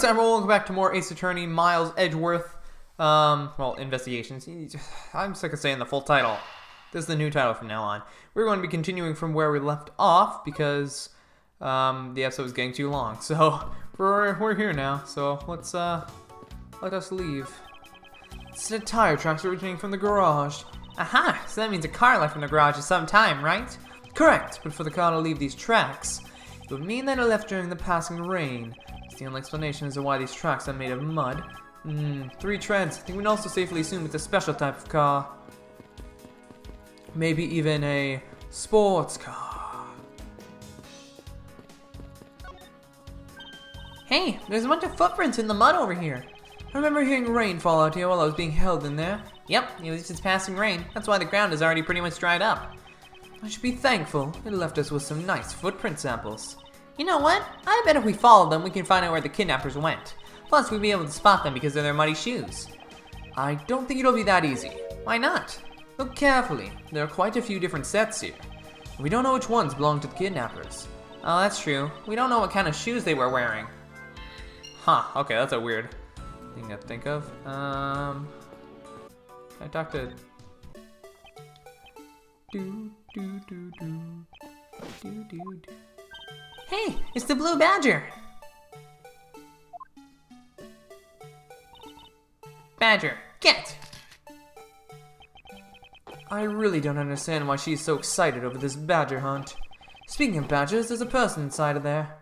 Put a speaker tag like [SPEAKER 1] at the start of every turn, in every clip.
[SPEAKER 1] everyone, welcome back to more Ace Attorney Miles Edgeworth, well, investigations. I'm sick of saying the full title. This is the new title from now on. We're going to be continuing from where we left off because, the episode was getting too long. So, we're here now, so let's, let us leave. It's the tire tracks originating from the garage. Aha! So that means a car left from the garage at some time, right? Correct, but for the car to leave these tracks, it would mean that it left during the passing rain. It's the only explanation as to why these tracks are made of mud. 3 treads. I think we can also safely assume it's a special type of car. Maybe even a sports car. Hey, there's a bunch of footprints in the mud over here. I remember hearing rain fall out here while I was being held in there. Yep, it was just passing rain. That's why the ground is already pretty much dried up. I should be thankful. It left us with some nice footprint samples. You know what? I bet if we follow them, we can find out where the kidnappers went. Plus, we'll be able to spot them because of their muddy shoes. I don't think it'll be that easy. Why not? Look carefully. There are quite a few different sets here. We don't know which ones belong to the kidnappers. Oh, that's true. We don't know what kind of shoes they were wearing. Huh, okay, that's a weird thing to think of. Can I talk to... Hey, it's the Blue Badger! Badger, get! I really don't understand why she's so excited over this badger hunt. Speaking of badgers, there's a person inside of there.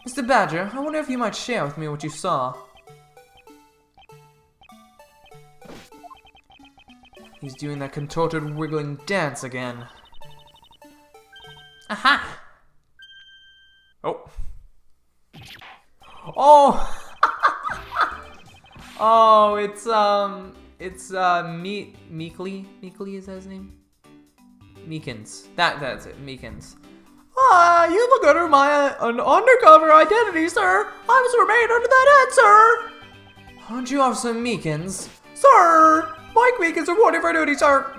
[SPEAKER 1] Mr. Badger, I wonder if you might share with me what you saw. He's doing that contorted, wiggling dance again. Aha! Oh. Oh! Oh, it's Meekly? Meekly, is that his name? Meekins. That's it, Meekins. You look under my an undercover identity, sir. I was remained under that head, sir. Aren't you Officer Meekins? Sir! Mike Meekins reporting for duty, sir.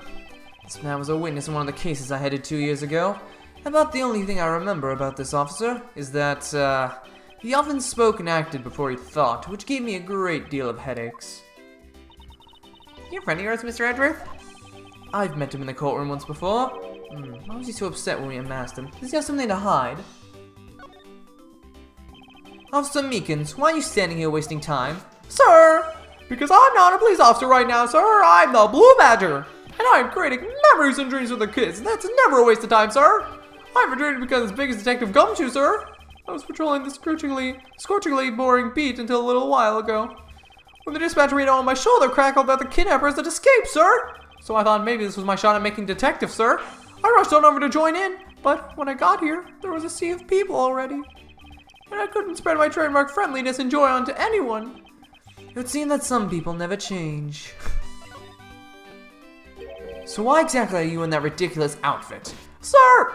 [SPEAKER 1] This man was a witness in one of the cases I headed 2 years ago. About the only thing I remember about this officer is that, he often spoke and acted before he thought, which gave me a great deal of headaches. You a friend of yours, Mr. Edgeworth? I've met him in the courtroom once before. Why was he so upset when we unmasked him? Does he have something to hide? Officer Meekins, why are you standing here wasting time? Sir! Because I'm not a police officer right now, sir. I'm the Blue Badger. And I'm creating memories and dreams for the kids. And that's never a waste of time, sir. I've been dreaming to become as big as Detective Gumshoe, sir. I was patrolling this scorchingly boring beat until a little while ago. When the dispatch radio on my shoulder crackled that the kidnappers had escaped, sir. So I thought maybe this was my shot at making detective, sir. I rushed on over to join in, but when I got here, there was a sea of people already. And I couldn't spread my trademark friendliness and joy onto anyone. It would seem that some people never change. So why exactly are you in that ridiculous outfit? Sir!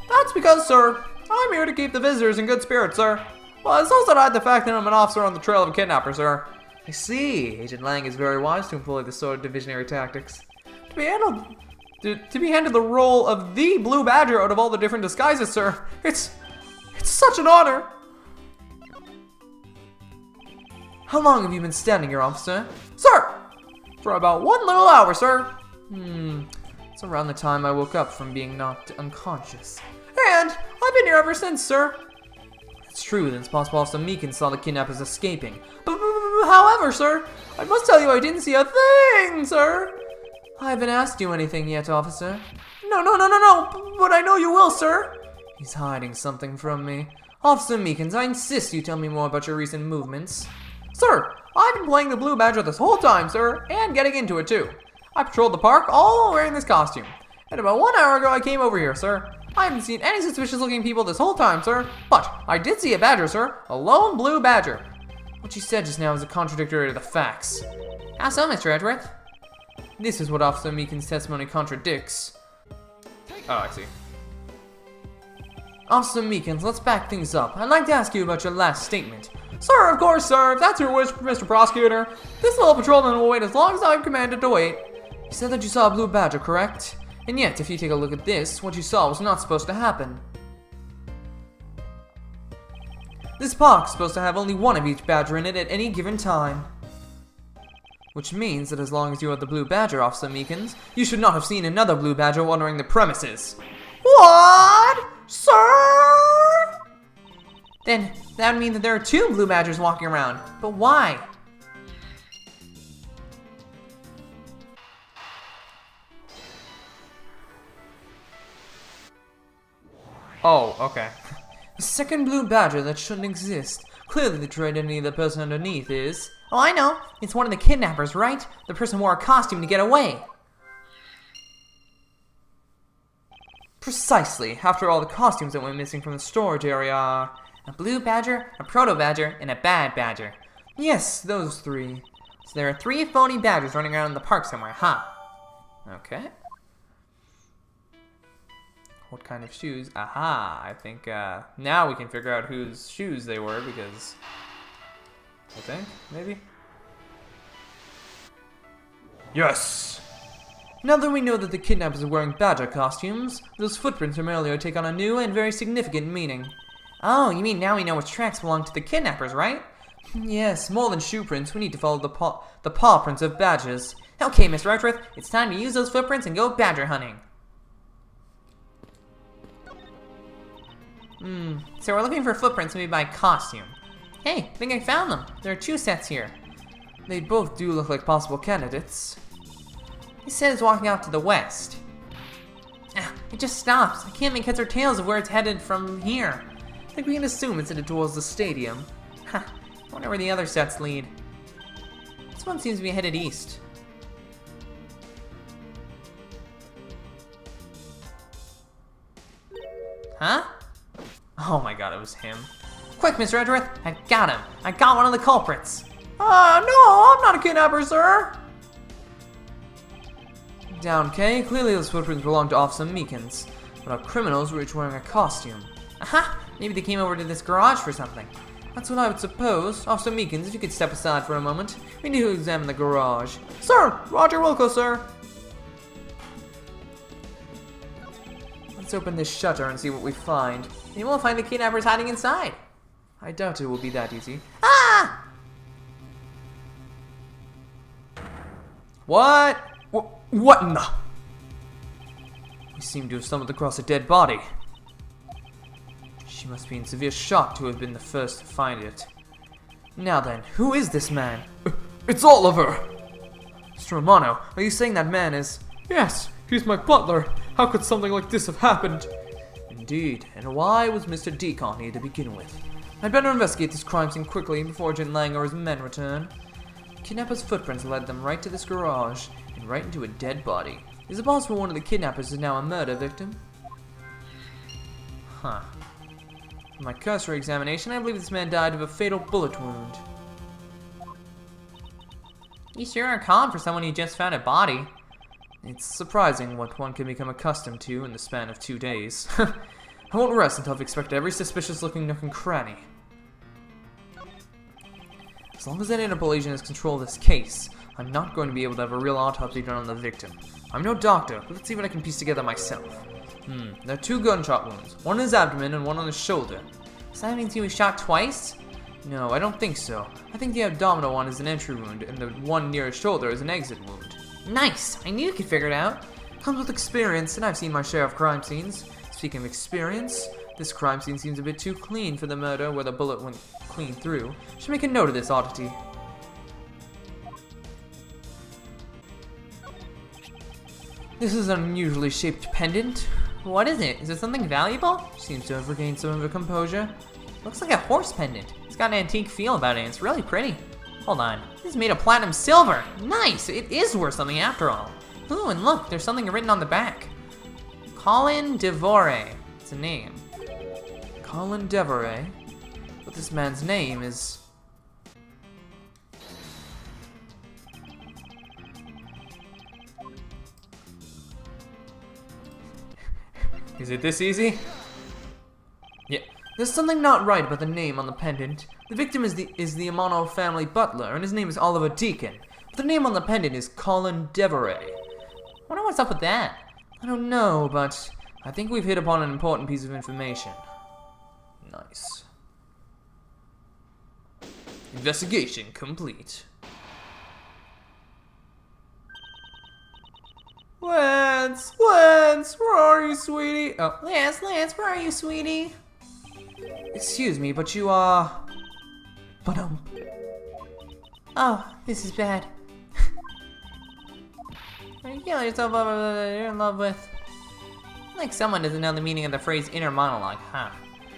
[SPEAKER 1] That's because, sir, I'm here to keep the visitors in good spirits, sir. Well, it's also not the fact that I'm an officer on the trail of a kidnapper, sir. I see. Agent Lang is very wise to employ this sort of divisionary tactics. To be handed the role of the Blue Badger out of all the different disguises, sir. It's such an honor. How long have you been standing here, officer? Sir! For about 1 little hour, sir. It's around the time I woke up from being knocked unconscious. And I've been here ever since, sir. It's true, then it's possible Officer Meekins saw the kidnappers escaping. However, sir, I must tell you I didn't see a thing, sir. I haven't asked you anything yet, officer. No, but I know you will, sir. He's hiding something from me. Officer Meekins, I insist you tell me more about your recent movements. Sir, I've been playing the Blue Badger this whole time, sir, and getting into it, too. I patrolled the park all while wearing this costume. And about 1 hour ago, I came over here, sir. I haven't seen any suspicious-looking people this whole time, sir. But I did see a badger, sir. A lone Blue Badger. What you said just now is contradictory to the facts. How so, Mr. Edgeworth? This is what Officer Meekins' testimony contradicts. Oh, I see. Officer Meekins, let's back things up. I'd like to ask you about your last statement. Sir, of course, sir. If that's your wish, Mr. Prosecutor. This little patrolman will wait as long as I'm commanded to wait. You said that you saw a Blue Badger, correct? And yet, if you take a look at this, what you saw was not supposed to happen. This park's supposed to have only one of each badger in it at any given time. Which means that as long as you are the blue badger, Officer Meekins, you should not have seen another blue badger wandering the premises. What? Sir? Then that would mean that there are two blue badgers walking around. But why? Oh, okay. The second blue badger that shouldn't exist. Clearly the trade identity of the person underneath is... Oh, I know. It's one of the kidnappers, right? The person wore a costume to get away. Precisely. After all, the costumes that went missing from the storage area are... a blue badger, a proto badger, and a bad badger. Yes, those three. So there are 3 phony badgers running around in the park somewhere, huh? Okay. What kind of shoes? Aha, I think now we can figure out whose shoes they were because... I think, maybe? Yes! Now that we know that the kidnappers are wearing badger costumes, those footprints from earlier take on a new and very significant meaning. Oh, you mean now we know which tracks belong to the kidnappers, right? Yes, more than shoe prints, we need to follow the paw prints of badgers. Okay, Mr. Edgeworth, it's time to use those footprints and go badger hunting. So we're looking for footprints made by costume. Hey, I think I found them. There are 2 sets here. They both do look like possible candidates. He says walking off to the west. It just stops. I can't make heads or tails of where it's headed from here. I think we can assume it's headed towards the stadium. I wonder where the other sets lead. This one seems to be headed east. Huh? Oh my god, it was him. Quick, Mr. Edgeworth, I got him. I got one of the culprits. No, I'm not a kidnapper, sir. Down, K. Clearly those footprints belong to Officer Meekins, but our criminals were each wearing a costume. Aha! Maybe they came over to this garage for something. That's what I would suppose. Officer Meekins, if you could step aside for a moment. We need to examine the garage. Sir! Roger Wilco, sir! Let's open this shutter and see what we find. Maybe we'll find the kidnappers hiding inside. I doubt it will be that easy. Ah! What? What in the... We seem to have stumbled across a dead body. She must be in severe shock to have been the first to find it. Now then, who is this man? It's Oliver! Mr. Romano, are you saying that man is... Yes, he's my butler. How could something like this have happened? Indeed, and why was Mr. Deacon here to begin with? I'd better investigate this crime scene quickly before Agent Lang or his men return. Kidnappers' footprints led them right to this garage, and right into a dead body. Is it possible one of the kidnappers is now a murder victim? Huh. From my cursory examination, I believe this man died of a fatal bullet wound. You sure are calm for someone who just found a body. It's surprising what one can become accustomed to in the span of 2 days. I won't rest until I've inspected every suspicious-looking nook and cranny. As long as that INTERPOL agent has control of this case, I'm not going to be able to have a real autopsy done on the victim. I'm no doctor, but let's see what I can piece together myself. There are 2 gunshot wounds, one in his abdomen and one on his shoulder. Does that mean he was shot twice? No, I don't think so. I think the abdominal one is an entry wound, and the one near his shoulder is an exit wound. Nice! I knew you could figure it out. Comes with experience, and I've seen my share of crime scenes. Speaking of experience, this crime scene seems a bit too clean for the murder where the bullet went clean through. Should make a note of this oddity. This is an unusually shaped pendant. What is it? Is it something valuable? Seems to have regained some of her composure. Looks like a horse pendant. It's got an antique feel about it and it's really pretty. Hold on. This is made of platinum silver. Nice! It is worth something after all. Ooh, and look, there's something written on the back. Colin Devore. It's a name. Colin Devore. But this man's name is... Is it this easy? Yeah. There's something not right about the name on the pendant. The victim is the Amano family butler, and his name is Oliver Deacon. But the name on the pendant is Colin Devore. Wonder what's up with that? I don't know, but I think we've hit upon an important piece of information. Nice. Investigation complete. Lance, where are you, sweetie? Oh, Lance, where are you, sweetie? Excuse me, but you are... Oh, this is bad. Are you killing yourself over you're in love with? Like someone doesn't know the meaning of the phrase inner monologue, huh?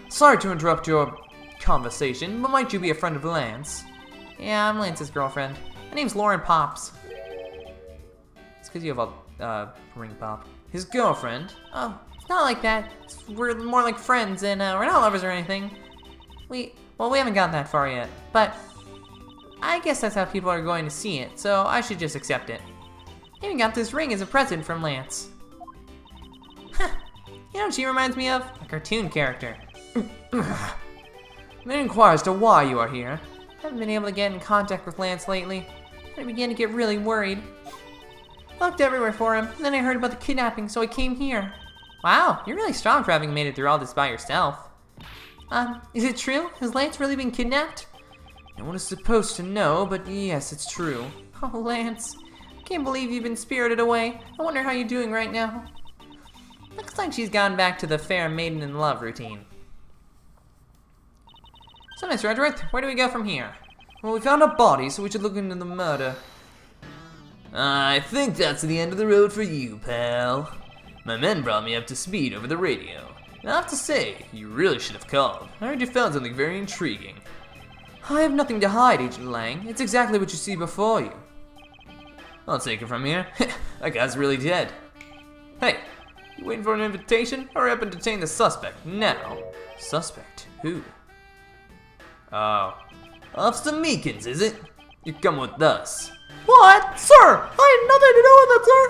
[SPEAKER 1] Sorry to interrupt your conversation, but might you be a friend of Lance? Yeah, I'm Lance's girlfriend. My name's Lauren Pops. It's because you have a ring pop. His girlfriend? Oh, it's not like that. We're more like friends, and we're not lovers or anything. We haven't gotten that far yet, but I guess that's how people are going to see it, so I should just accept it. I even got this ring as a present from Lance. Huh. You know what she reminds me of? A cartoon character. May I inquire as to why you are here? I haven't been able to get in contact with Lance lately. I began to get really worried. I looked everywhere for him, and then I heard about the kidnapping, so I came here. Wow, you're really strong for having made it through all this by yourself. Is it true? Has Lance really been kidnapped? No one is supposed to know, but yes, it's true. Oh, Lance. I can't believe you've been spirited away. I wonder how you're doing right now. Looks like she's gone back to the fair maiden in love routine. So, Mr. Edgeworth, where do we go from here? Well, we found a body, so we should look into the murder. I think that's the end of the road for you, pal. My men brought me up to speed over the radio. And I have to say, you really should have called. I heard you found something very intriguing. I have nothing to hide, Agent Lang. It's exactly what you see before you. I'll take it from here. That guy's really dead. Hey, you waiting for an invitation? Hurry up and detain the suspect, now. Suspect? Who? Oh. Officer Meekins, is it? You come with us. What? Sir! I had nothing to do with it, sir!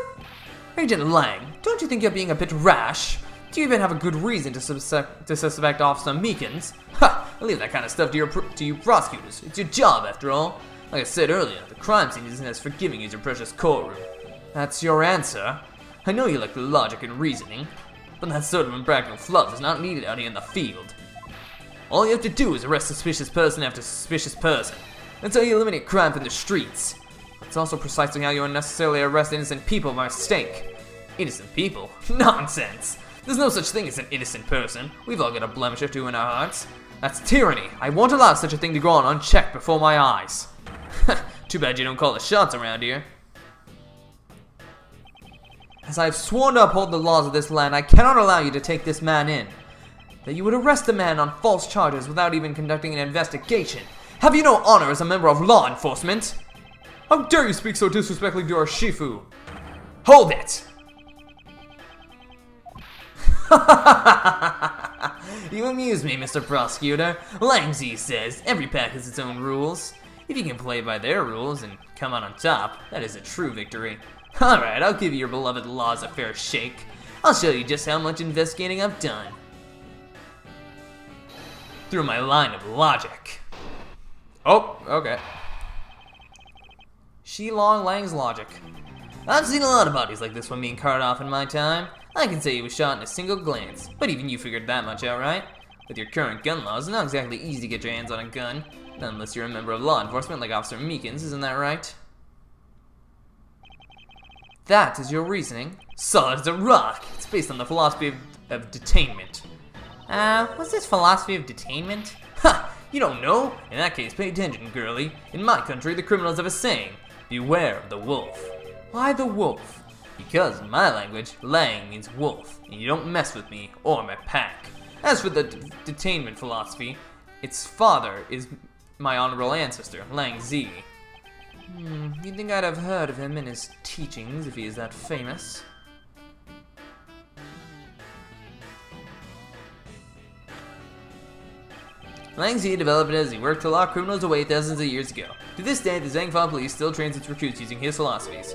[SPEAKER 1] Agent Lang, don't you think you're being a bit rash? Do you even have a good reason to suspect Officer Meekins? Ha! I leave that kind of stuff to you prosecutors. It's your job, after all. Like I said earlier, the crime scene isn't as forgiving as your precious courtroom. That's your answer? I know you like the logic and reasoning, but that sort of impractical fluff is not needed out here in the field. All you have to do is arrest suspicious person after suspicious person. That's how you eliminate crime from the streets. It's also precisely how you unnecessarily arrest innocent people by mistake. Innocent people? Nonsense! There's no such thing as an innocent person. We've all got a blemish or two in our hearts. That's tyranny. I won't allow such a thing to go on unchecked before my eyes. Too bad you don't call the shots around here. As I have sworn to uphold the laws of this land, I cannot allow you to take this man in. That you would arrest a man on false charges without even conducting an investigation. Have you no honor as a member of law enforcement? How dare you speak so disrespectfully to our Shifu? Hold it! You amuse me, Mr. Prosecutor. ZachSongZ says every pack has its own rules. If you can play by their rules and come out on top, that is a true victory. Alright, I'll give your beloved laws a fair shake. I'll show you just how much investigating I've done. Through my line of logic. Oh, okay. Shilong Lang's logic. I've seen a lot of bodies like this one being carted off in my time. I can say he was shot in a single glance, but even you figured that much out, right? With your current gun laws, it's not exactly easy to get your hands on a gun, unless you're a member of law enforcement like Officer Meekins, isn't that right? That is your reasoning? Solid as a rock. It's based on the philosophy of detainment. What's this philosophy of detainment? Ha! You don't know? In that case, pay attention, girlie. In my country, the criminals have a saying, beware of the wolf. Why the wolf? Because in my language, Lang means wolf, and you don't mess with me or my pack. As for the detainment philosophy, its father is my honorable ancestor, ZachSongZ. You'd think I'd have heard of him and his teachings if he is that famous. ZachSongZ developed it as he worked to lock criminals away thousands of years ago. To this day, the Zangfa police still trains its recruits using his philosophies.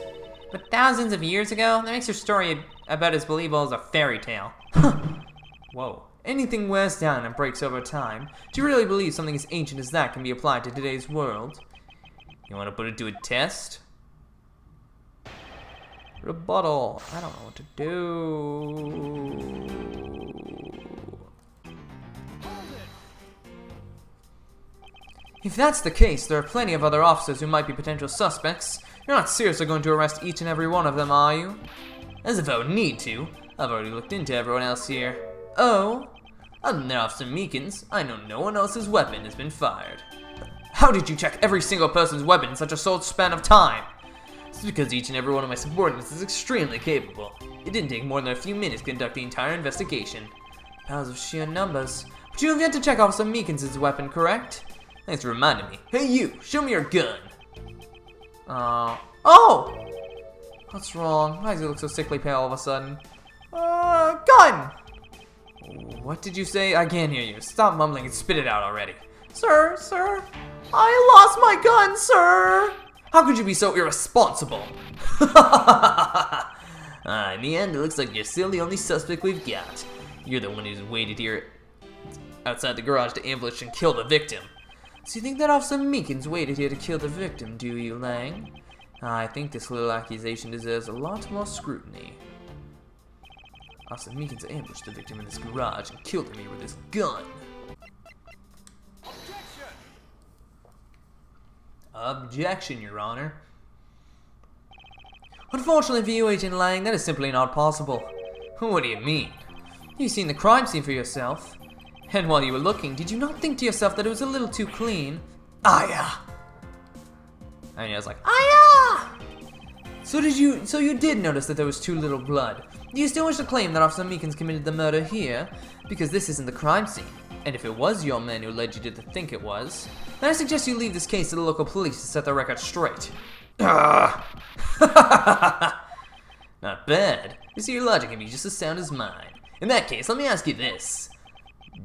[SPEAKER 1] But thousands of years ago? That makes your story about as believable as a fairy tale. Whoa. Anything wears down and breaks over time. Do you really believe something as ancient as that can be applied to today's world? You want to put it to a test? Rebuttal. I don't know what to do. If that's the case, there are plenty of other officers who might be potential suspects. You're not seriously going to arrest each and every one of them, are you? As if I would need to. I've already looked into everyone else here. Oh? Other than Officer Meekins, I know no one else's weapon has been fired. How did you check every single person's weapon in such a short span of time? It's because each and every one of my subordinates is extremely capable. It didn't take more than a few minutes to conduct the entire investigation. Powers of sheer numbers. But you have yet to check Officer Meekins' weapon, correct? Thanks for reminding me. Hey you, show me your gun. Oh! What's wrong? Why does he look so sickly pale all of a sudden? Gun! What did you say? I can't hear you. Stop mumbling and spit it out already. Sir, I lost my gun, sir! How could you be so irresponsible? In the end, it looks like you're still the only suspect we've got. You're the one who's waited here outside the garage to ambush and kill the victim. So you think that Officer Meekins waited here to kill the victim, do you, Lang? I think this little accusation deserves a lot more scrutiny. Officer Meekins ambushed the victim in this garage and killed him here with his gun. Objection, Your Honor. Unfortunately for you, Agent Lang, that is simply not possible. What do you mean? You've seen the crime scene for yourself. And while you were looking, did you not think to yourself that it was a little too clean? Ah, and I was like, So you did notice that there was too little blood. Do you still wish to claim that Officer Meekins committed the murder here? Because this isn't the crime scene. And if it was your men who led you to think it was, then I suggest you leave this case to the local police to set the record straight. Not bad. You see, your logic can be just as sound as mine. In that case, let me ask you this.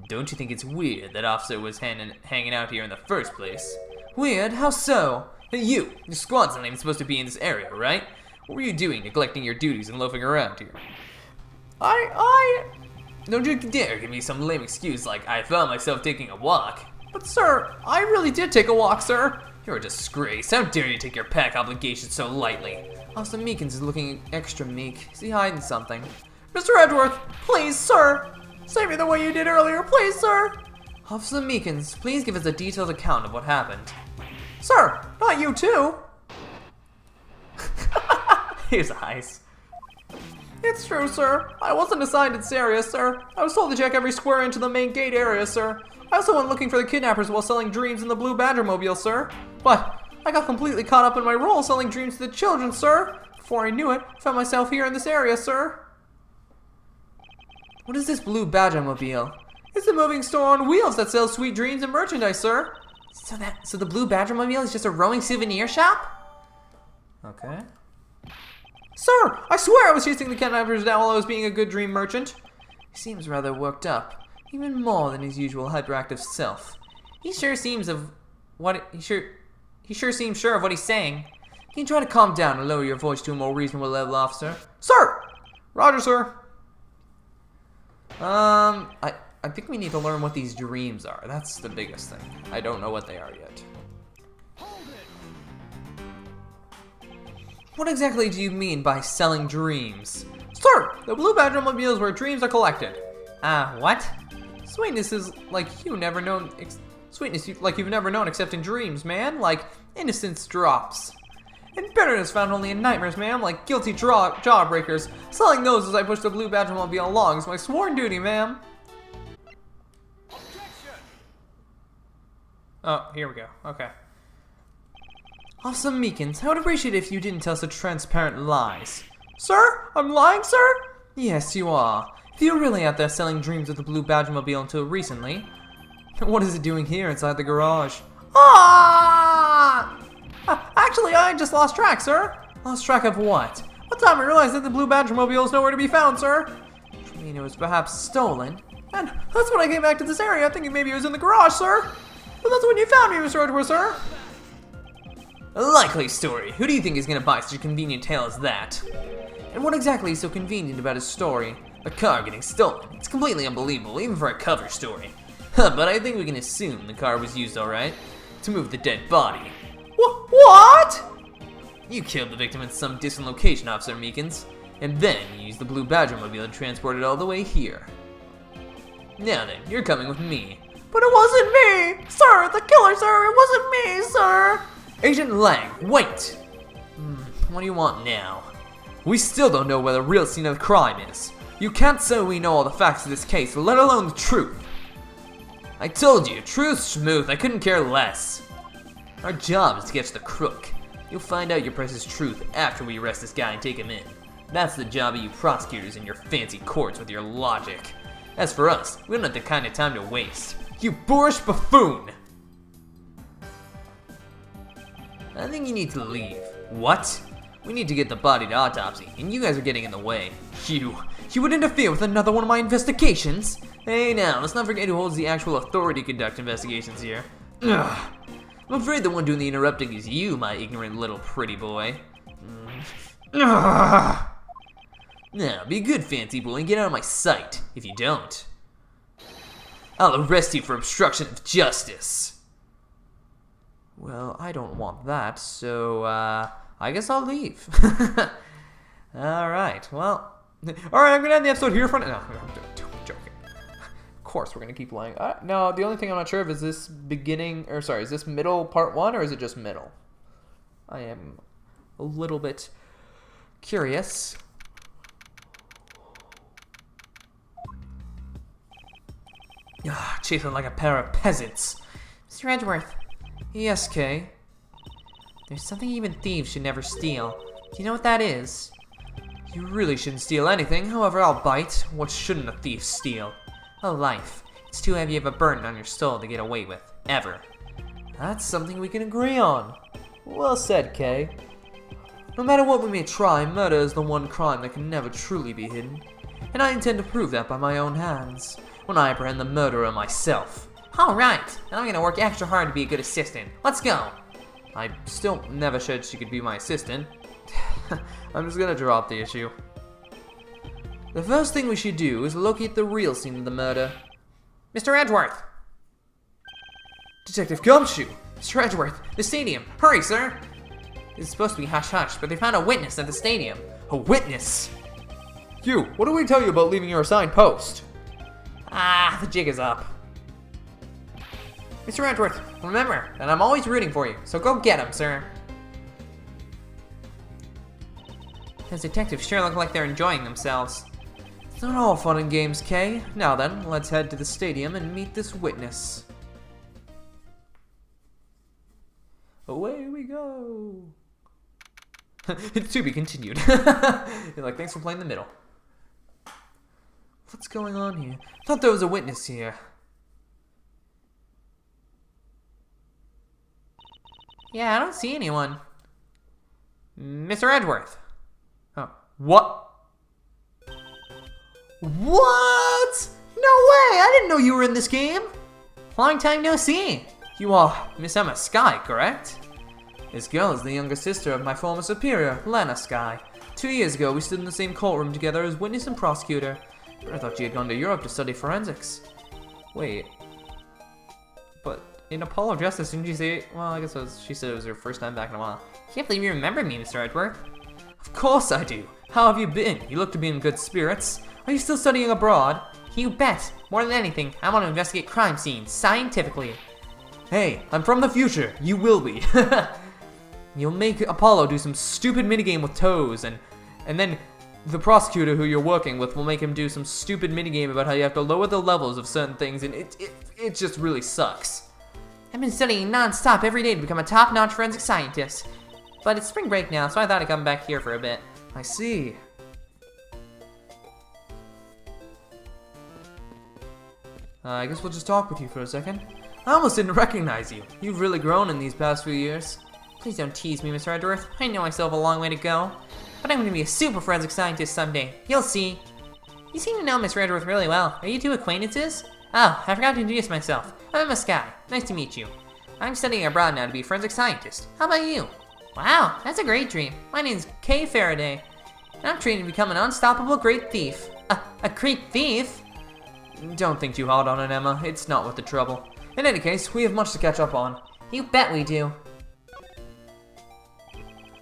[SPEAKER 1] Don't you think it's weird that Officer was hanging out here in the first place? Weird? How so? Hey, your squad's not even supposed to be in this area, right? What were you doing, neglecting your duties and loafing around here? Don't you dare give me some lame excuse like I found myself taking a walk. But sir, I really did take a walk, sir. You're a disgrace. How dare you take your pack obligations so lightly? Officer Meekins is looking extra meek. Is he hiding something? Mr. Edgeworth, please, sir. Save me the way you did earlier, please, sir. Officer Meekins, please give us a detailed account of what happened. Sir, not you too. His eyes. It's true, sir. I wasn't assigned this area, sir. I was told to check every square inch of the main gate area, sir. I also went looking for the kidnappers while selling dreams in the Blue Badger Mobile, sir. But I got completely caught up in my role selling dreams to the children, sir. Before I knew it, I found myself here in this area, sir. What is this Blue Badger Mobile? It's a moving store on wheels that sells sweet dreams and merchandise, sir. So the Blue Badger Mobile is just a roaming souvenir shop? Okay. Sir, I swear I was chasing the kidnappers down while I was being a good dream merchant. He seems rather worked up, even more than his usual hyperactive self. He sure seems sure seems sure of what he's saying. Can you try to calm down and lower your voice to a more reasonable level, officer? Sir! Roger, sir. I think we need to learn what these dreams are. That's the biggest thing. I don't know what they are yet. What exactly do you mean by selling dreams? Sir, the Blue Badger Mobile is where dreams are collected. What? Sweetness is like you've never known except in dreams, man. Like innocence drops. And bitterness found only in nightmares, ma'am, like guilty jawbreakers. Selling those as I push the Blue Badger Mobile along is my sworn duty, ma'am. Oh, here we go. Okay. Officer Meekins, I would appreciate it if you didn't tell such transparent lies. Sir? I'm lying, sir? Yes, you are. If you were really out there selling dreams with the Blue Badger Mobile until recently, what is it doing here inside the garage? Actually, I just lost track, sir. Lost track of what? What time I realized that the Blue Badger Mobile is nowhere to be found, sir. I mean, it was perhaps stolen. And that's when I came back to this area, thinking maybe it was in the garage, sir. But that's when you found me, Mr. Edgeworth, sir. A likely story. Who do you think is going to buy such a convenient tale as that? And what exactly is so convenient about his story? A car getting stolen. It's completely unbelievable, even for a cover story. But I think we can assume the car was used alright to move the dead body. What? You killed the victim in some distant location, Officer Meekins, and then you used the Blue Badger Mobile to transport it all the way here. Now then, you're coming with me. But it wasn't me! Sir, the killer, sir! It wasn't me, sir! Agent Lang, wait! What do you want now? We still don't know where the real scene of the crime is. You can't say we know all the facts of this case, let alone the truth. I told you, truth, schmooth, I couldn't care less. Our job is to catch the crook. You'll find out your precious truth after we arrest this guy and take him in. That's the job of you prosecutors in your fancy courts with your logic. As for us, we don't have the kind of time to waste. You boorish buffoon! I think you need to leave. What? We need to get the body to autopsy, and you guys are getting in the way. You would interfere with another one of my investigations? Hey now, let's not forget who holds the actual authority to conduct investigations here. Ugh. I'm afraid the one doing the interrupting is you, my ignorant little pretty boy. Ugh. Now, be a good fancy boy and get out of my sight. If you don't, I'll arrest you for obstruction of justice. Well, I don't want that, so, I guess I'll leave. Alright, well. Alright, I'm gonna end the episode here for now. No, I'm joking. Of course, we're gonna keep playing. No, the only thing I'm not sure of is this is this middle part 1 or is it just middle? I am a little bit curious. Chasing like a pair of peasants. Mr. Edgeworth. Yes, Kay. There's something even thieves should never steal. Do you know what that is? You really shouldn't steal anything, however I'll bite. What shouldn't a thief steal? A life. It's too heavy of a burden on your soul to get away with. Ever. That's something we can agree on. Well said, Kay. No matter what we may try, murder is the one crime that can never truly be hidden. And I intend to prove that by my own hands, when I apprehend the murderer myself. Alright, and I'm gonna work extra hard to be a good assistant. Let's go! I still never said she could be my assistant. I'm just gonna drop the issue. The first thing we should do is locate the real scene of the murder. Mr. Edgeworth! Detective Gumshoe! Mr. Edgeworth, the stadium! Hurry, sir! It's supposed to be hush-hush, but they found a witness at the stadium. A witness? You, what do we tell you about leaving your assigned post? The jig is up. Mr. Edgeworth, remember that I'm always rooting for you, so go get him, sir. Those detectives sure look like they're enjoying themselves. It's not all fun and games, Kay. Now then, let's head to the stadium and meet this witness. Away we go. To be continued. You're like, thanks for playing the middle. What's going on here? I thought there was a witness here. Yeah, I don't see anyone. Mr. Edgeworth. Oh, what? What? No way! I didn't know you were in this game. Long time no see. You are Miss Emma Skye, correct? This girl is the younger sister of my former superior, Lana Skye. 2 years ago, we stood in the same courtroom together as witness and prosecutor. But I thought she had gone to Europe to study forensics. Wait. But in Apollo Justice, didn't you say? Well, I guess she said it was her first time back in a while. Can't believe you remember me, Mr. Edgeworth. Of course I do. How have you been? You look to be in good spirits. Are you still studying abroad? You bet. More than anything, I want to investigate crime scenes, scientifically. Hey, I'm from the future. You will be. You'll make Apollo do some stupid minigame with toes, and then the prosecutor who you're working with will make him do some stupid minigame about how you have to lower the levels of certain things, and it just really sucks. I've been studying non-stop every day to become a top-notch forensic scientist. But it's spring break now, so I thought I'd come back here for a bit. I see. I guess we'll just talk with you for a second. I almost didn't recognize you. You've really grown in these past few years. Please don't tease me, Mr. Edgeworth. I know I still have a long way to go. But I'm going to be a super forensic scientist someday. You'll see. You seem to know Mr. Edgeworth really well. Are you two acquaintances? Oh, I forgot to introduce myself. I'm Emma Skye. Nice to meet you. I'm studying abroad now to be a forensic scientist. How about you? Wow, that's a great dream. My name's Kay Faraday. And I'm training to become an unstoppable great thief. A great thief? Don't think too hard on it, Emma. It's not worth the trouble. In any case, we have much to catch up on. You bet we do.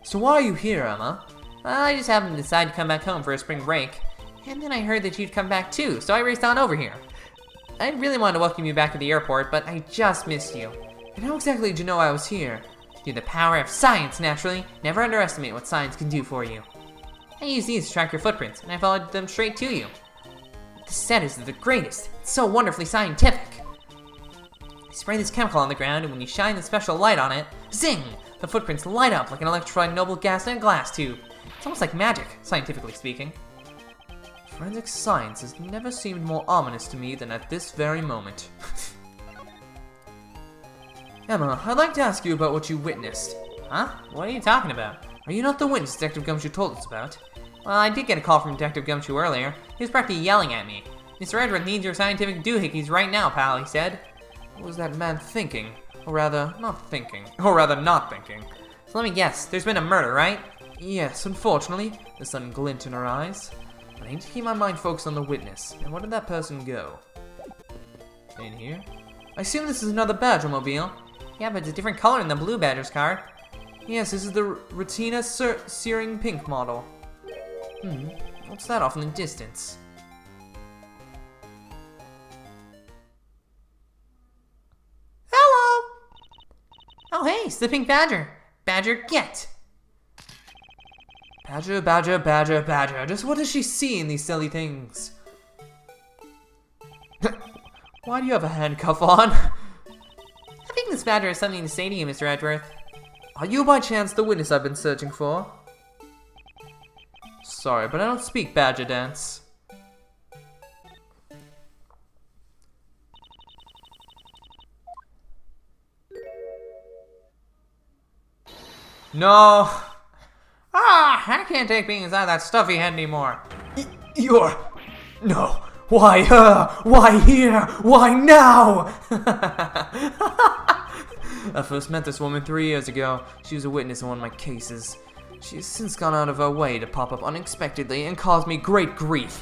[SPEAKER 1] So why are you here, Emma? Well, I just happened to decide to come back home for a spring break. And then I heard that you'd come back too, so I raced on over here. I really wanted to welcome you back to the airport, but I just missed you. And how exactly did you know I was here? Through the power of science, naturally. Never underestimate what science can do for you. I used these to track your footprints, and I followed them straight to you. This set is the greatest. It's so wonderfully scientific. You spray this chemical on the ground, and when you shine the special light on it, zing! The footprints light up like an electrified noble gas in a glass tube. It's almost like magic, scientifically speaking. Forensic science has never seemed more ominous to me than at this very moment. Emma, I'd like to ask you about what you witnessed. Huh? What are you talking about? Are you not the witness Detective Gumshoe told us about? Well, I did get a call from Detective Gumshoe earlier. He was practically yelling at me. Mr. Edgeworth needs your scientific doohickeys right now, pal, he said. What was that man thinking? Or rather, not thinking. Or rather, not thinking. So let me guess, there's been a murder, right? Yes, unfortunately. The sudden glint in her eyes. But I need to keep my mind focused on the witness. And where did that person go? In here? I assume this is another Badger-mobile. Yeah, but it's a different color than the blue Badger's car. Yes, this is the Retina Searing Pink model. What's that off in the distance? Hello! Oh hey, it's the Pink Badger. Badger, get! Badger, Badger, Badger, Badger. Just what does she see in these silly things? Why do you have a handcuff on? I think this Badger has something to say to you, Mr. Edgeworth. Are you by chance the witness I've been searching for? Sorry, but I don't speak Badger dance. No! I can't take being inside that stuffy head anymore. You're... No. Why her? Why here? Why now? I first met this woman 3 years ago. She was a witness in one of my cases. She has since gone out of her way to pop up unexpectedly and cause me great grief.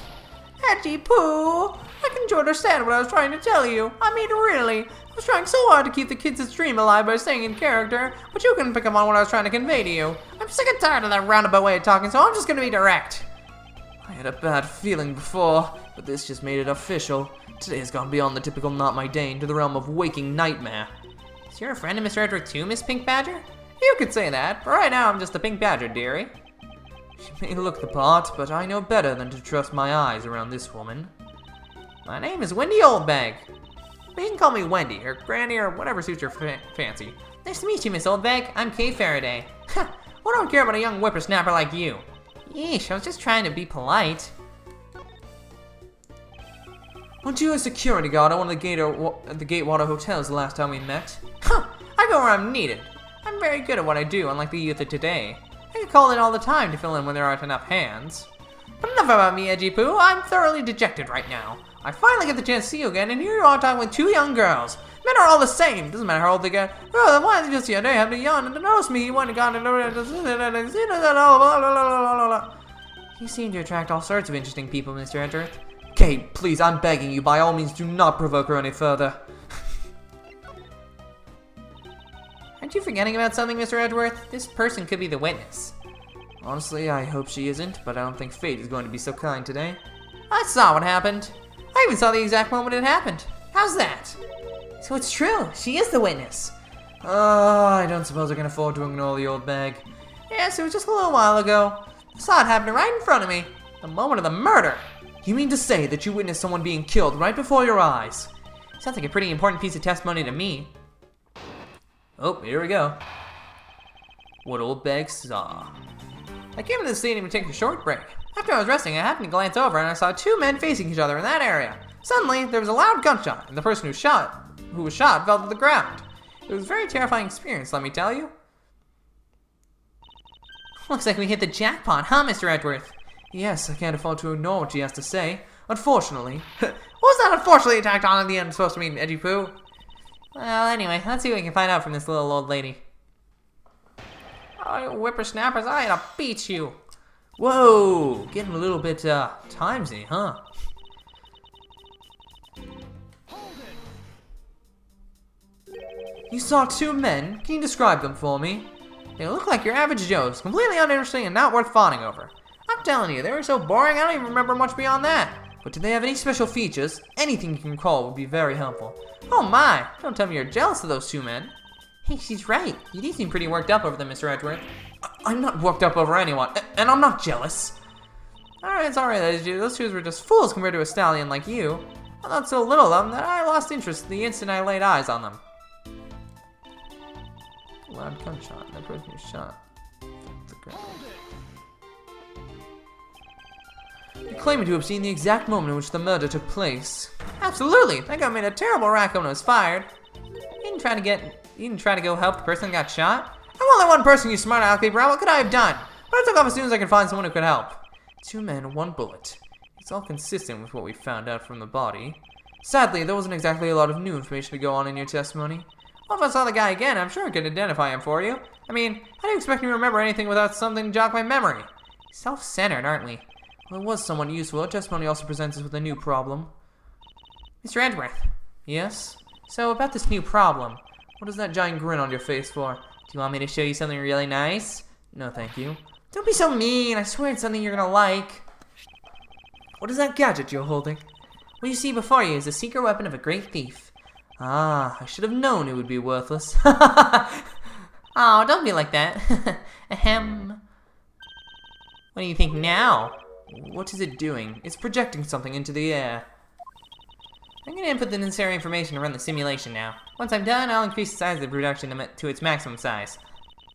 [SPEAKER 1] Hetty Pooh! I can understand what I was trying to tell you. I mean, really. I was trying so hard to keep the kids' dream alive by staying in character, but you couldn't pick up on what I was trying to convey to you. I'm sick and tired of that roundabout way of talking, so I'm just gonna be direct. I had a bad feeling before, but this just made it official. Today has gone beyond the typical not my day into the realm of waking nightmare. Is your friend of Mr. Edgeworth too, Miss Pink Badger? You could say that, but right now I'm just the Pink Badger, dearie. She may look the part, but I know better than to trust my eyes around this woman. My name is Wendy Oldbag. But you can call me Wendy, or Granny, or whatever suits your fancy. Nice to meet you, Miss Oldbag. I'm Kay Faraday. Ha! Who don't care about a young whippersnapper like you? Yeesh, I was just trying to be polite. Weren't you a security guard at one of the Gatewater hotels the last time we met? Huh! I go where I'm needed. I'm very good at what I do, unlike the youth of today. I get called in all the time to fill in when there aren't enough hands. But enough about me, Edgy Poo. I'm thoroughly dejected right now. I finally get the chance to see you again, and here you are talking with 2 young girls. Men are all the same. Doesn't matter how old they get. Oh, then why did just the other day have to yawn and to notice me? He went and gone and... You seem to attract all sorts of interesting people, Mr. Edgeworth. Kate, please, I'm begging you. By all means, do not provoke her any further. Aren't you forgetting about something, Mr. Edgeworth? This person could be the witness. Honestly, I hope she isn't, but I don't think fate is going to be so kind today. I saw what happened. I even saw the exact moment it happened. How's that? So it's true. She is the witness. I don't suppose I can afford to ignore the old bag. Yes, it was just a little while ago. I saw it happen right in front of me. The moment of the murder. You mean to say that you witnessed someone being killed right before your eyes? Sounds like a pretty important piece of testimony to me. Oh, here we go. What old bag saw. I came into the stadium to take a short break. After I was resting, I happened to glance over and I saw 2 men facing each other in that area. Suddenly, there was a loud gunshot, and the person who was shot fell to the ground. It was a very terrifying experience, let me tell you. Looks like we hit the jackpot, huh, Mr. Edgeworth? Yes, I can't afford to ignore what she has to say. Unfortunately. What was that unfortunately attacked on at the end supposed to mean, Edgy Poo? Well, anyway, let's see what we can find out from this little old lady. Oh, you whippersnappers, I had to beat you. Whoa, getting a little bit, timesy, huh? You saw 2 men? Can you describe them for me? They look like your average Joes, completely uninteresting and not worth fawning over. I'm telling you, they were so boring I don't even remember much beyond that. but do they have any special features? Anything you can recall would be very helpful. Oh my! Don't tell me you're jealous of those two men. Hey, she's right. You do seem pretty worked up over them, Mr. Edgeworth. I'm not worked up over anyone, and I'm not jealous. Alright, it's alright, those two were just fools compared to a stallion like you. I thought so little of them that I lost interest the instant I laid eyes on them. Loud gunshot. That person was shot. You claim to have seen the exact moment in which the murder took place. Absolutely! That guy made a terrible racket when it was fired. You didn't try to go help the person who got shot? I'm only one person, you smart aleck paper. What could I have done? But I took off as soon as I could find someone who could help. 2 men, 1 bullet. It's all consistent with what we found out from the body. Sadly, there wasn't exactly a lot of new information to go on in your testimony. Well, if I saw the guy again, I'm sure I could identify him for you. I mean, how do you expect me to remember anything without something to jog my memory? Self-centered, aren't we? Well, it was somewhat useful. Testimony also presents us with a new problem. Mr. Edgeworth. Yes? So, about this new problem, what is that giant grin on your face for? Do you want me to show you something really nice? No, thank you. Don't be so mean. I swear it's something you're gonna like. What is that gadget you're holding? What you see before you is the secret weapon of a great thief. Ah, I should have known it would be worthless. Oh, don't be like that. Ahem. What do you think now? What is it doing? It's projecting something into the air. I'm going to input the necessary information to run the simulation now. Once I'm done, I'll increase the size of the production to its maximum size.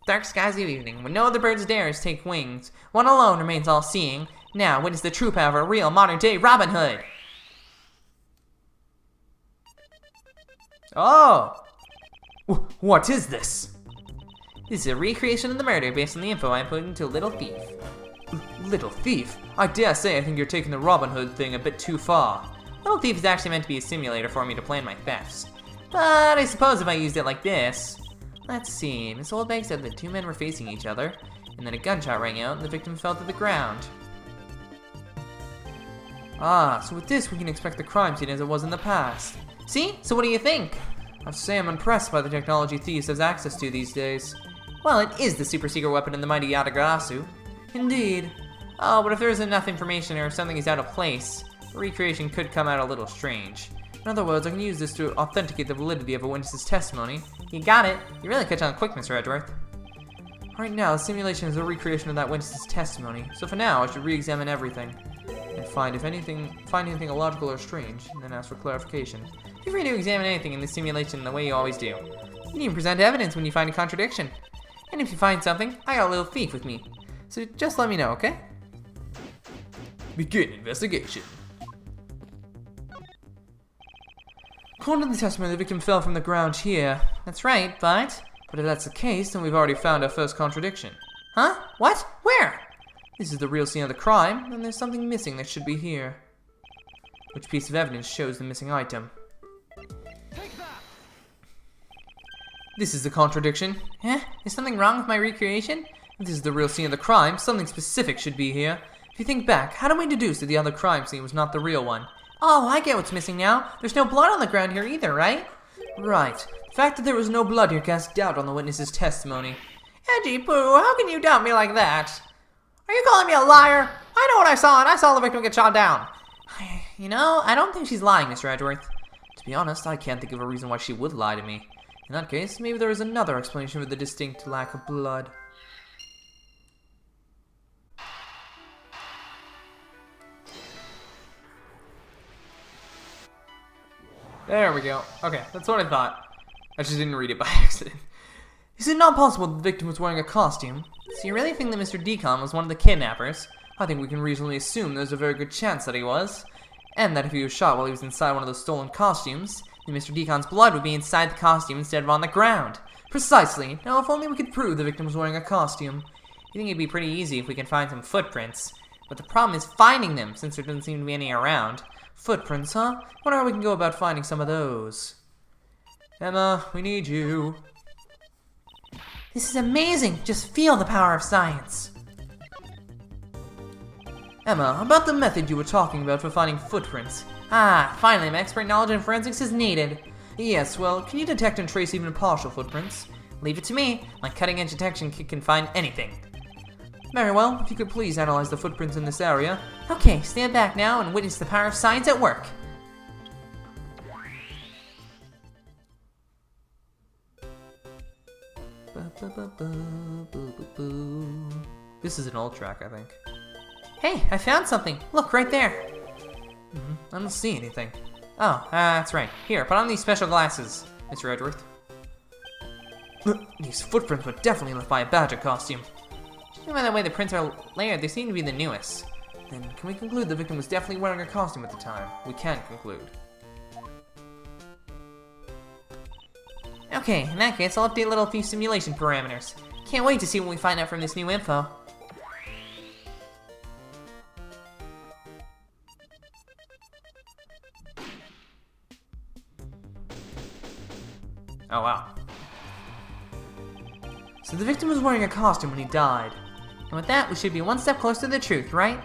[SPEAKER 1] Dark skies of evening, when no other birds dares take wings. One alone remains all-seeing. Now, witness the true power of a real modern-day Robin Hood. Oh! What is this? This is a recreation of the murder based on the info I put into Little Thief. Little Thief? I dare say I think you're taking the Robin Hood thing a bit too far. Little Thief is actually meant to be a simulator for me to plan my thefts. But I suppose if I used it like this... Let's see, Miss Oldbag said that 2 men were facing each other, and then a gunshot rang out and the victim fell to the ground. Ah, so with this we can expect the crime scene as it was in the past. See? So what do you think? I have to say I'm impressed by the technology Thieves has access to these days. Well, it is the super secret weapon in the mighty Yatagarasu. Indeed. Oh, but if there isn't enough information or if something is out of place, the recreation could come out a little strange. In other words, I can use this to authenticate the validity of a witness's testimony. You got it. You really catch on quick, Mr. Edgeworth. Right now, the simulation is a recreation of that witness's testimony, so for now, I should re-examine everything. And find anything illogical or strange, and then ask for clarification. Feel free to examine anything in this simulation the way you always do. You can even present evidence when you find a contradiction. And if you find something, I got a little thief with me. So just let me know, okay? Begin investigation. According to the testimony, the victim fell from the ground here. That's right, but if that's the case, then we've already found our first contradiction. Huh? What? Where? This is the real scene of the crime, and there's something missing that should be here. Which piece of evidence shows the missing item? This is the contradiction. Eh? Is something wrong with my recreation? If this is the real scene of the crime, something specific should be here. If you think back, how do we deduce that the other crime scene was not the real one? Oh, I get what's missing now. There's no blood on the ground here either, right? Right. The fact that there was no blood here casts doubt on the witness's testimony. Edgy Poo, how can you doubt me like that? Are you calling me a liar? I know what I saw, and I saw the victim get shot down. You know, I don't think she's lying, Mr. Edgeworth. To be honest, I can't think of a reason why she would lie to me. In that case, maybe there is another explanation for the distinct lack of blood. There we go. Okay, that's what I thought. I just didn't read it by accident. Is it not possible that the victim was wearing a costume? So you really think that Mr. Decon was one of the kidnappers? I think we can reasonably assume there's a very good chance that he was. And that if he was shot while he was inside one of those stolen costumes, then Mr. Decon's blood would be inside the costume instead of on the ground. Precisely. Now, if only we could prove the victim was wearing a costume. I think it'd be pretty easy if we could find some footprints. But the problem is finding them, since there doesn't seem to be any around. Footprints, huh? Wonder how we can go about finding some of those. Emma, we need you. This is amazing! Just feel the power of science. Emma, about the method you were talking about for finding footprints. Ah, finally, my expert knowledge in forensics is needed. Yes, well, can you detect and trace even partial footprints? Leave it to me. My cutting-edge detection kit can find anything. Very well, if you could please analyze the footprints in this area. Okay, stand back now and witness the power of science at work. This is an old track, I think. Hey, I found something. Look, right there. I don't see anything. Oh, that's right. Here, put on these special glasses, Mr. Edgeworth. These footprints were definitely left by a badger costume. Judging by the way the prints are layered, they seem to be the newest. Then, can we conclude the victim was definitely wearing a costume at the time? We can conclude. Okay, in that case, I'll update a little few simulation parameters. Can't wait to see what we find out from this new info. Oh wow. So the victim was wearing a costume when he died. And with that, we should be one step closer to the truth, right?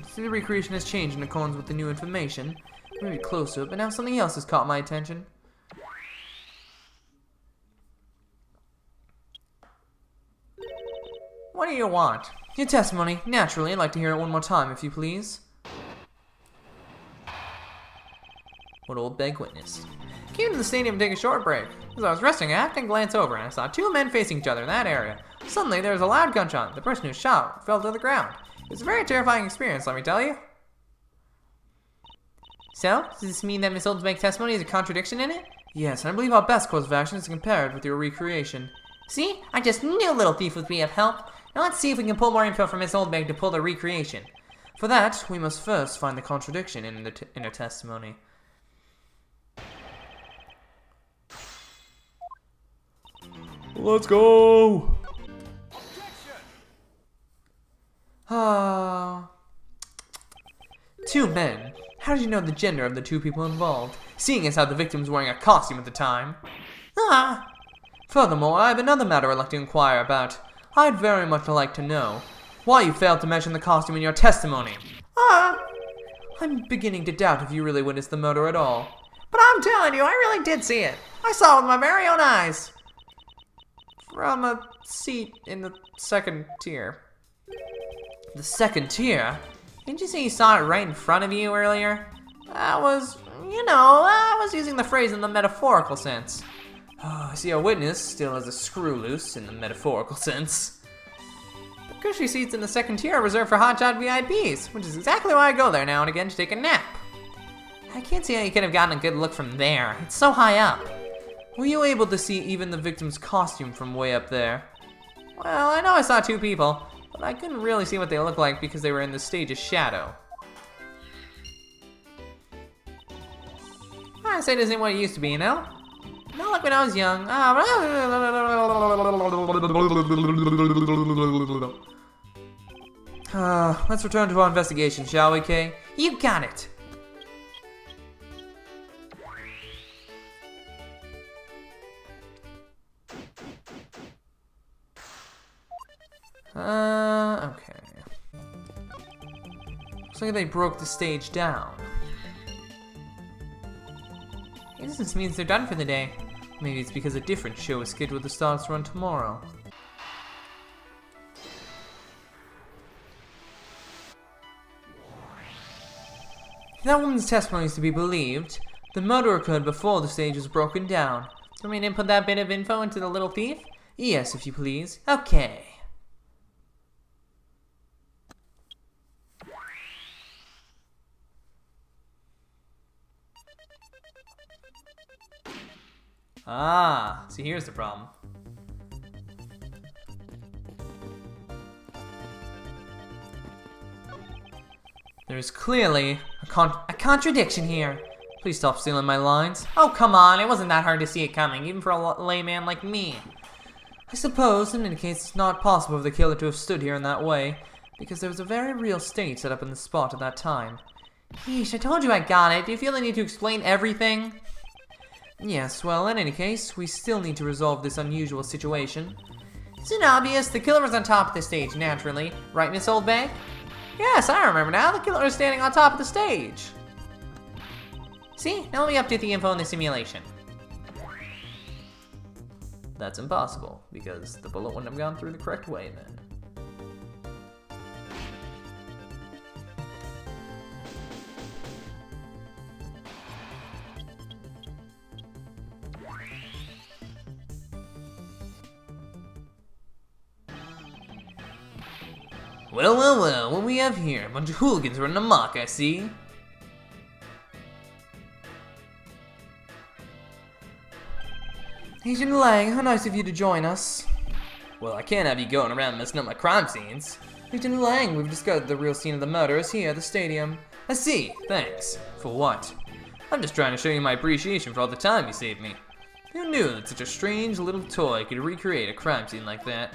[SPEAKER 1] See, the recreation has changed in accordance with the new information. We're very close to it, but now something else has caught my attention. What do you want? Your testimony. Naturally, I'd like to hear it one more time, if you please. What old Beg witnessed. Came to the stadium to take a short break. As I was resting, I happened to glance over and I saw two men facing each other in that area. Suddenly, there was a loud gunshot. The person who shot fell to the ground. It was a very terrifying experience, let me tell you. So, does this mean that Miss Oldsbeck's testimony has a contradiction in it? Yes, and I believe our best course of action is compared with your recreation. See? I just knew Little Thief would be of help. Now let's see if we can pull more info from Miss Oldbeck to pull the recreation. For that, we must first find the contradiction in her testimony. Let's go! Two men. How did you know the gender of the two people involved, seeing as how the victim was wearing a costume at the time? Furthermore, I have another matter I'd like to inquire about. I'd very much like to know why you failed to mention the costume in your testimony. I'm beginning to doubt if you really witnessed the murder at all. But I'm telling you, I really did see it. I saw it with my very own eyes. From a seat in the second tier. The second tier? Didn't you say you saw it right in front of you earlier? I was using the phrase in the metaphorical sense. I see our witness still has a screw loose in the metaphorical sense. The cushy seats in the second tier are reserved for hotshot VIPs, which is exactly why I go there now and again to take a nap. I can't see how you could have gotten a good look from there. It's so high up. Were you able to see even the victim's costume from way up there? Well, I know I saw two people, but I couldn't really see what they looked like because they were in the stage's shadow. I say this isn't what it used to be, you know? Not like when I was young. Let's return to our investigation, shall we, Kay? You got it! Okay. Looks like they broke the stage down. I guess this means they're done for the day. Maybe it's because a different show is scheduled to start its run tomorrow. If that woman's testimony is to be believed, the murder occurred before the stage was broken down. Do you want me to input that bit of info into the Little Thief? Yes, if you please. Okay. See, here's the problem. There's clearly a contradiction here. Please stop stealing my lines. Oh, come on, it wasn't that hard to see it coming, even for a layman like me. I suppose, in any case, it's not possible for the killer to have stood here in that way, because there was a very real stage set up in the spot at that time. Yeesh, I told you I got it. Do you feel the need to explain everything? Yes, well, in any case, we still need to resolve this unusual situation. Isn't it obvious? The killer was on top of the stage, naturally. Right, Miss Oldbeck? Yes, I remember now. The killer is standing on top of the stage. See? Now let me update the info in the simulation. That's impossible, because the bullet wouldn't have gone through the correct way then. Well, well, well, what we have here? A bunch of hooligans running amok, I see. Agent Lang, how nice of you to join us. Well, I can't have you going around messing up my crime scenes. Agent Lang, we've discovered the real scene of the murder is here at the stadium. I see, thanks. For what? I'm just trying to show you my appreciation for all the time you saved me. Who knew that such a strange little toy could recreate a crime scene like that?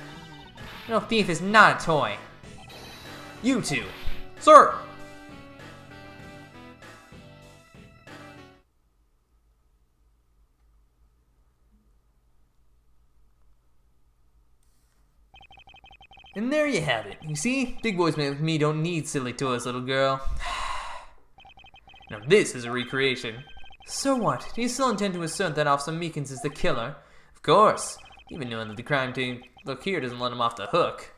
[SPEAKER 1] No, thief is not a toy. You two. Sir! And there you have it. You see? Big boys like me don't need silly toys, little girl. Now this is a recreation. So what? Do you still intend to assert that Officer Meekins is the killer? Of course. Even knowing that the crime team look here doesn't let him off the hook.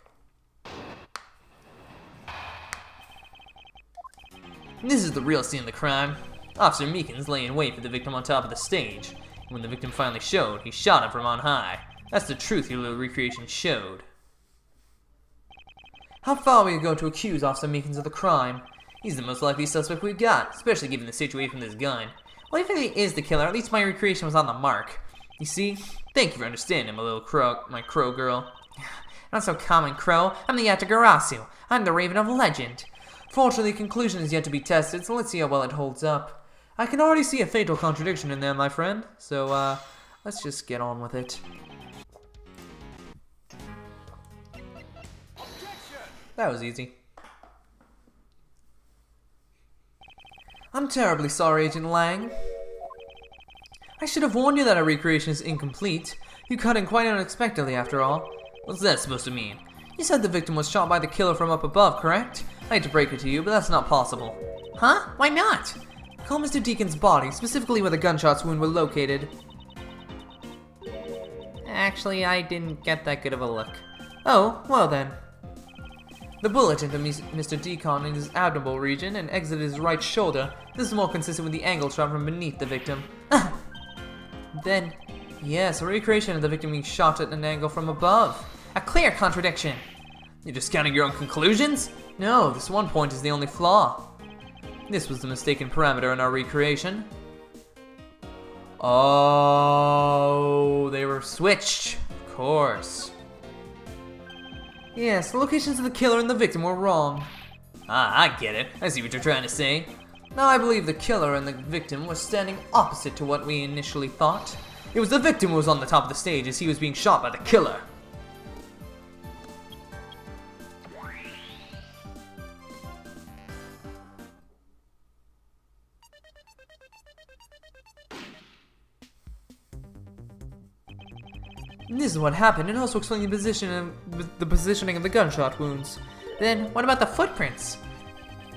[SPEAKER 1] This is the real scene of the crime. Officer Meekins lay in wait for the victim on top of the stage. When the victim finally showed, he shot him from on high. That's the truth your little recreation showed. How far will you go to accuse Officer Meekins of the crime? He's the most likely suspect we've got, especially given the situation with this gun. Well, if he is the killer, at least my recreation was on the mark. You see? Thank you for understanding, my little crow, my crow girl. Not so common, Crow. I'm the Yatagarasu. I'm the Raven of Legend. Fortunately, the conclusion is yet to be tested, so let's see how well it holds up. I can already see a fatal contradiction in there, my friend. So, let's just get on with it. That was easy. I'm terribly sorry, Agent Lang. I should have warned you that our recreation is incomplete. You cut in quite unexpectedly, after all. What's that supposed to mean? You said the victim was shot by the killer from up above, correct? I hate to break it to you, but that's not possible. Huh? Why not? Call Mr. Deacon's body, specifically where the gunshot's wound were located. Actually, I didn't get that good of a look. Oh, well then. The bullet entered Mr. Deacon in his abdominal region and exited his right shoulder. This is more consistent with the angle shot from beneath the victim. Then, yes, a recreation of the victim being shot at an angle from above. A clear contradiction. You're discounting your own conclusions? No, this one point is the only flaw. This was the mistaken parameter in our recreation. Oh, they were switched. Of course. Yes, the locations of the killer and the victim were wrong. Ah, I get it. I see what you're trying to say. Now I believe the killer and the victim were standing opposite to what we initially thought. It was the victim who was on the top of the stage as he was being shot by the killer. This is what happened, and also explain the positioning of the gunshot wounds. Then, what about the footprints?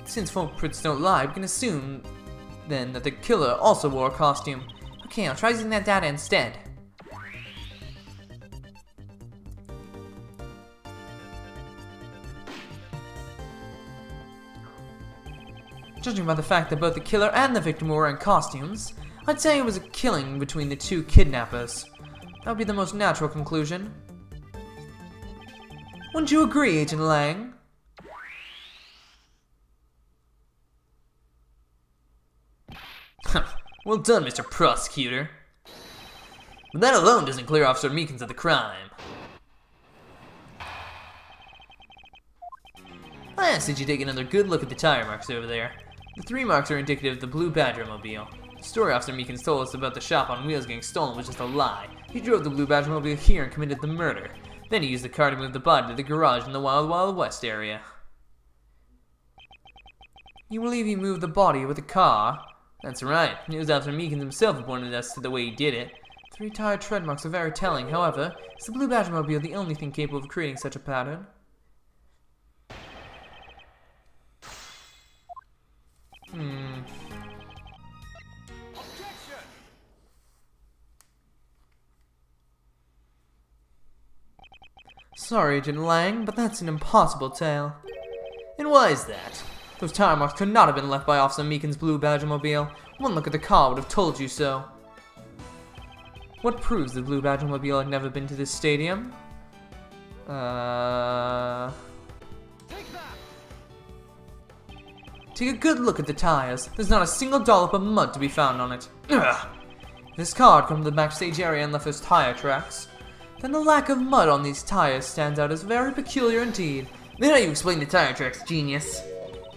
[SPEAKER 1] Since footprints don't lie, we can assume, then, that the killer also wore a costume. Okay, I'll try using that data instead. Judging by the fact that both the killer and the victim were wearing costumes, I'd say it was a killing between the two kidnappers. That would be the most natural conclusion. Wouldn't you agree, Agent Lang? Well done, Mr. Prosecutor. But that alone doesn't clear Officer Meekins of the crime. I asked that you take another good look at the tire marks over there. The 3 marks are indicative of the blue Badger mobile. The story Officer Meekins told us about the shop on wheels getting stolen was just a lie. He drove the blue Badger mobile here and committed the murder. Then he used the car to move the body to the garage in the Wild Wild West area. You believe he moved the body with a car? That's right. It was Officer Meekins himself who pointed us to the way he did it. 3 tire tread marks are very telling. However, is the blue Badger mobile the only thing capable of creating such a pattern? Sorry, Agent Lang, but that's an impossible tale. And why is that? Those tire marks could not have been left by Officer Meekins' blue Badger mobile. One look at the car would have told you so. What proves the blue Badger mobile had never been to this stadium?
[SPEAKER 2] Take that!
[SPEAKER 1] Take a good look at the tires. There's not a single dollop of mud to be found on it. Ugh. This car had come to the backstage area and left those tire tracks. Then the lack of mud on these tires stands out as very peculiar indeed. Then how you explain the tire tracks, genius?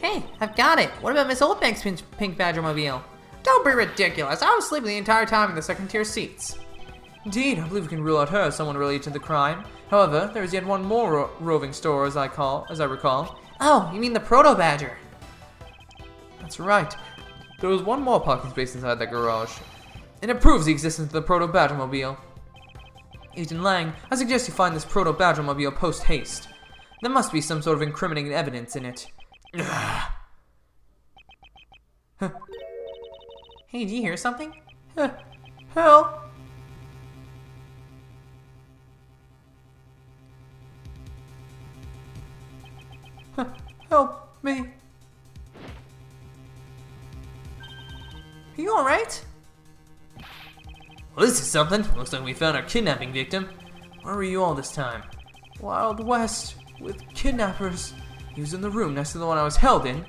[SPEAKER 1] Hey, I've got it. What about Miss Oldbank's pink Badgermobile? Don't be ridiculous. I was sleeping the entire time in the second-tier seats. Indeed, I believe we can rule out her as someone related to the crime. However, there is yet one more roving store, as I recall. Oh, you mean the Proto Badger? That's right. There was one more parking space inside that garage. And it proves the existence of the Proto Badgermobile. Agent Lang, I suggest you find this Proto Badgermobile post-haste. There must be some sort of incriminating evidence in it. Huh. Hey, do you hear something? Help! Help me! Are you alright? Well, this is something. Looks like we found our kidnapping victim. Where were you all this time? Wild West, with kidnappers. He was in the room next to the one I was held in.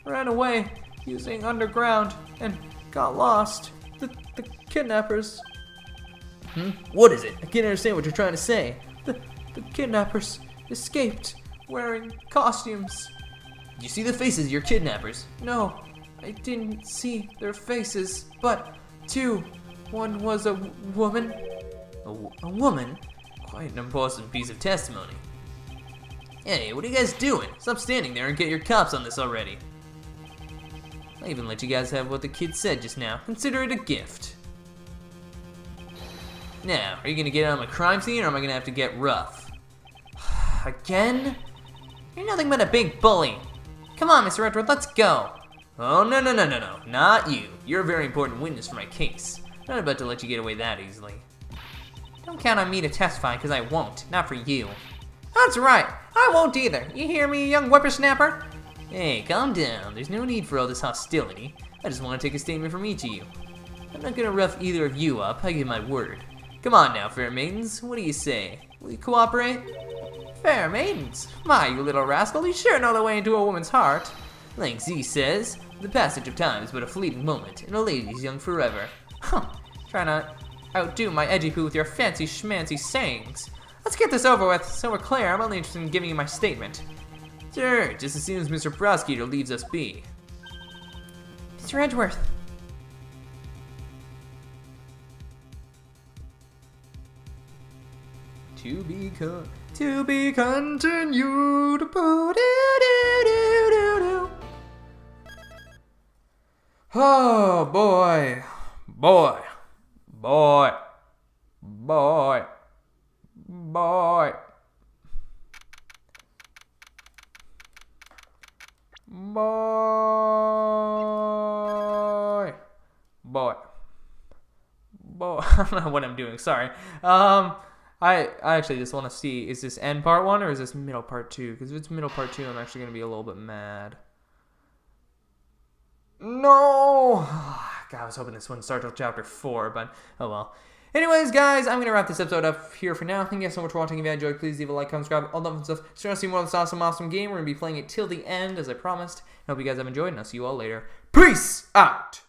[SPEAKER 1] Ran away, using underground, and got lost. The kidnappers. What is it? I can't understand what you're trying to say. The kidnappers escaped, wearing costumes. Did you see the faces of your kidnappers? No, I didn't see their faces, but two. One was a woman. A woman? Quite an important piece of testimony. Hey, what are you guys doing? Stop standing there and get your cops on this already. I even let you guys have what the kid said just now. Consider it a gift. Now, are you gonna get out of my crime scene, or am I gonna have to get rough? Again? You're nothing but a big bully. Come on, Mr. Edgeworth, let's go. Oh, no, not you. You're a very important witness for my case. I'm not about to let you get away that easily. Don't count on me to testify, because I won't. Not for you. That's right. I won't either. You hear me, young whippersnapper? Hey, calm down. There's no need for all this hostility. I just want to take a statement from each of you. I'm not gonna rough either of you up, I give my word. Come on now, fair maidens. What do you say? Will you cooperate? Fair maidens? My, you little rascal, you sure know the way into a woman's heart. Like Z says, the passage of time is but a fleeting moment, and a lady's young forever. Huh. Try not outdo my edgy poo with your fancy schmancy sayings. Let's get this over with, so we're clear. I'm only interested in giving you my statement. Sure, just as soon as Mr. Prosecutor leaves us be. Mr. Edgeworth. To be continued. Oh boy. Boy. I don't know what I'm doing, sorry. I actually just want to see, is this end part 1 or is this middle part 2? Because if it's middle part 2, I'm actually going to be a little bit mad. No! God, I was hoping this wouldn't start till chapter 4, but oh well. Anyways, guys, I'm going to wrap this episode up here for now. Thank you guys so much for watching. If you enjoyed, please leave a like, comment, subscribe, all that fun stuff. If you want to see more of this awesome game, we're going to be playing it till the end, as I promised. I hope you guys have enjoyed, and I'll see you all later. Peace out!